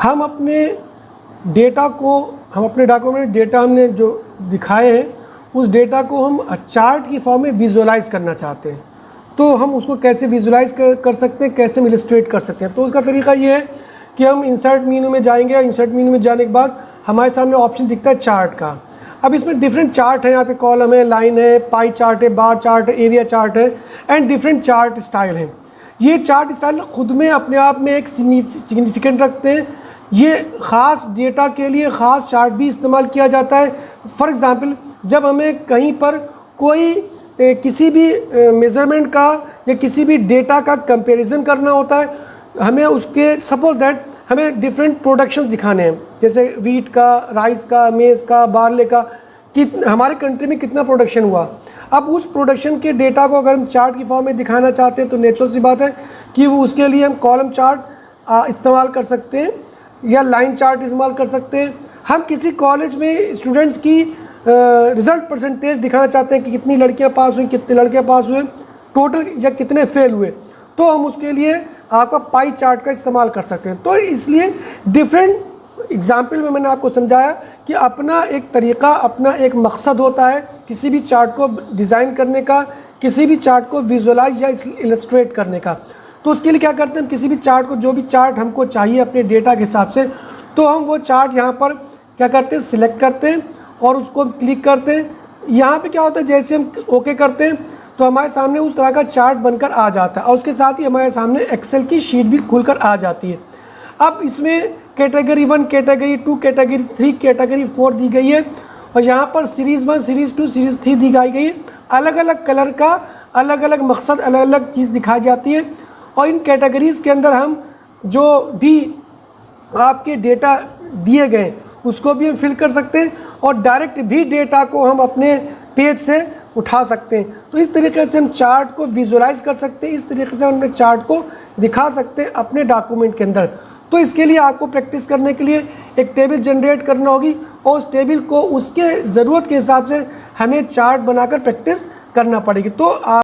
हम अपने document data हमने जो दिखाए हैं उस डेटा को हम चार्ट की फॉर्म में विजुअलाइज़ करना चाहते हैं। तो हम उसको कैसे विजुअलाइज़ कर सकते हैं, कैसे हम इलस्ट्रेट कर सकते हैं। तो उसका तरीका ये है कि हम इंसर्ट मेन्यू में जाएंगे। इंसर्ट मेन्यू में जाने के बाद हमारे सामने ऑप्शन दिखता है चार्ट का। अब इसमें डिफरेंट चार्ट है, यहाँ पे कॉलम है, लाइन है, पाई चार्ट है, बार चार्ट है, एरिया चार्ट है एंड डिफरेंट चार्ट स्टाइल हैं। ये चार्ट स्टाइल खुद में अपने आप में एक सिग्निफिकेंट रखते हैं। ये ख़ास डेटा के लिए ख़ास चार्ट भी इस्तेमाल किया जाता है। फॉर एग्ज़ाम्पल, जब हमें कहीं पर कोई किसी भी मेज़रमेंट का या किसी भी डेटा का कंपैरिजन करना होता है, हमें उसके सपोज दैट हमें डिफरेंट प्रोडक्शन दिखाने हैं, जैसे वीट का, राइस का, मेज़ का, बार्ले का, कि हमारे कंट्री में कितना प्रोडक्शन हुआ। अब उस प्रोडक्शन के डेटा को अगर हम चार्ट की फॉर्म में दिखाना चाहते हैं तो नेचुरल सी बात है कि वो उसके लिए हम कॉलम चार्ट इस्तेमाल कर सकते हैं या लाइन चार्ट इस्तेमाल कर सकते हैं। हम किसी कॉलेज में स्टूडेंट्स की रिज़ल्ट परसेंटेज दिखाना चाहते हैं कि कितनी लड़कियां पास हुई, कितने लड़के पास हुए टोटल, या कितने फेल हुए, तो हम उसके लिए आपका पाई चार्ट का इस्तेमाल कर सकते हैं। तो इसलिए डिफरेंट एग्जाम्पल में मैंने आपको समझाया कि अपना एक तरीका, अपना एक मकसद होता है किसी भी चार्ट को डिज़ाइन करने का, किसी भी चार्ट को विजुअलाइज या इलस्ट्रेट करने का। तो उसके लिए क्या करते हैं, हम किसी भी चार्ट को, जो भी चार्ट हमको चाहिए अपने डेटा के हिसाब से, तो हम वो चार्ट यहाँ पर क्या करते हैं, सिलेक्ट करते हैं और उसको क्लिक करते हैं। यहाँ पे क्या होता है, जैसे हम ओके करते हैं तो हमारे सामने उस तरह का चार्ट बनकर आ जाता है और उसके साथ ही हमारे सामने एक्सेल की शीट भी खुलकर आ जाती है। अब इसमें कैटेगरी 1, कैटेगरी 2, कैटेगरी 3, कैटेगरी 4 दी गई है और यहाँ पर सीरीज़ 1, सीरीज़ 2, सीरीज़ 3 दिखाई गई है। अलग अलग कलर का अलग अलग मकसद, अलग अलग चीज़ दिखाई जाती है और इन कैटेगरीज़ के अंदर हम जो भी आपके डेटा दिए गए उसको भी हम फिल कर सकते हैं और डायरेक्ट भी डेटा को हम अपने पेज से उठा सकते हैं। तो इस तरीके से हम चार्ट को विजुअलाइज कर सकते हैं, इस तरीके से हम अपने चार्ट को दिखा सकते हैं अपने डॉक्यूमेंट के अंदर। तो इसके लिए आपको प्रैक्टिस करने के लिए एक टेबल जनरेट करना होगी और उस टेबल को उसके ज़रूरत के हिसाब से हमें चार्ट बनाकर प्रैक्टिस करना पड़ेगी। तो आप